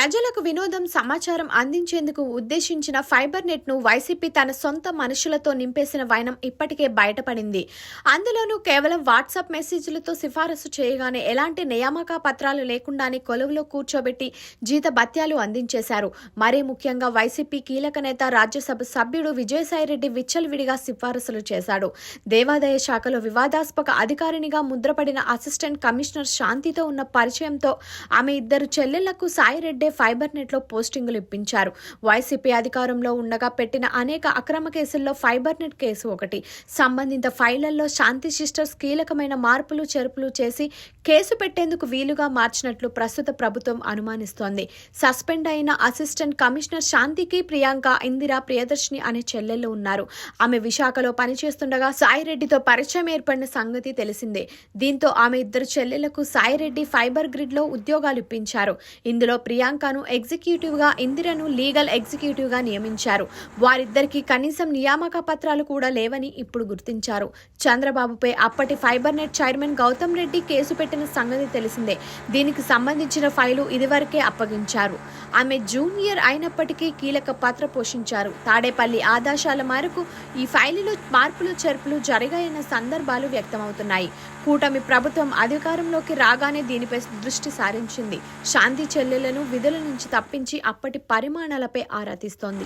ప్రజలకు వినోదం, సమాచారం అందించేందుకు ఉద్దేశించిన ఫైబర్ నెట్ ను వైసీపీ తన సొంత మనుషులతో నింపేసిన వైనం ఇప్పటికే బయటపడింది. అందులోనూ కేవలం వాట్సాప్ మెసేజ్లతో సిఫారసు చేయగానే ఎలాంటి నియామక పత్రాలు లేకుండానే కొలువులో కూర్చోబెట్టి జీతభత్యాలు అందించేశారు. మరీ ముఖ్యంగా వైసీపీ కీలక నేత, రాజ్యసభ సభ్యుడు విజయసాయిరెడ్డి విచ్చలవిడిగా సిఫారసులు చేశాడు. దేవాదాయ శాఖలో వివాదాస్పద అధికారినిగా ముద్రపడిన అసిస్టెంట్ కమిషనర్ శాంతితో ఉన్న పరిచయంతో ఆమె ఇద్దరు చెల్లెళ్లకు సాయిరెడ్డి ఫైబర్ నెట్ లో పోస్టింగులు ఇప్పించారు. వైసీపీ అధికారంలో ఉండగా పెట్టిన అనేక అక్రమ కేసుల్లో ఫైబర్ నెట్ కేసు ఒకటి. సంబంధిత ఫైళ్లలో శాంతి సిస్టర్స్ కీలకమైన మార్పులు చేర్పులు చేసి కేసు పెట్టేందుకు వీలుగా మార్చినట్లు ప్రస్తుత ప్రభుత్వం అనుమానిస్తోంది. సస్పెండ్ అయిన అసిస్టెంట్ కమిషనర్ శాంతికి ప్రియాంక, ఇందిరా, ప్రియదర్శిని అనే చెల్లెళ్లు ఉన్నారు. ఆమె విశాఖలో పనిచేస్తుండగా సాయిరెడ్డితో పరిచయం ఏర్పడిన సంగతి తెలిసిందే. దీంతో ఆమె ఇద్దరు చెల్లెళ్లకు సాయిరెడ్డి ఫైబర్ గ్రిడ్ లో ఉద్యోగాలు ఇప్పించారు. ఇందులో ప్రియాంకను ఎగ్జిక్యూటివ్ గా, ఇందిరను లీగల్ ఎగ్జిక్యూటివ్ గా నియమించారు. వారిద్దరికీ కనీసం నియామక పత్రాలు కూడా లేవని ఇప్పుడు గుర్తించారు. చంద్రబాబుపై అప్పటి fibre net chairman Gautam Reddy కేసు పెట్టిన సంగతి తెలిసిందే. దీనికి సంబంధించిన ఫైలు ఇదివరకే అప్పగించారు. ఆమె జూనియర్ అయినప్పటికీ కీలక పాత్ర పోషించారు. తాడేపల్లి ఆదేశాల మేరకు ఈ ఫైలులో మార్పులు చేర్పులు జరిగాయన్న సందర్భాలు వ్యక్తమవుతున్నాయి. కూటమి ప్రభుత్వం అధికారంలోకి రాగానే దీనిపై దృష్టి సారించింది. శాంతి చెల్లెలను విధుల నుంచి తప్పించి అప్పటి పరిమాణాలపై ఆరా తీస్తోంది.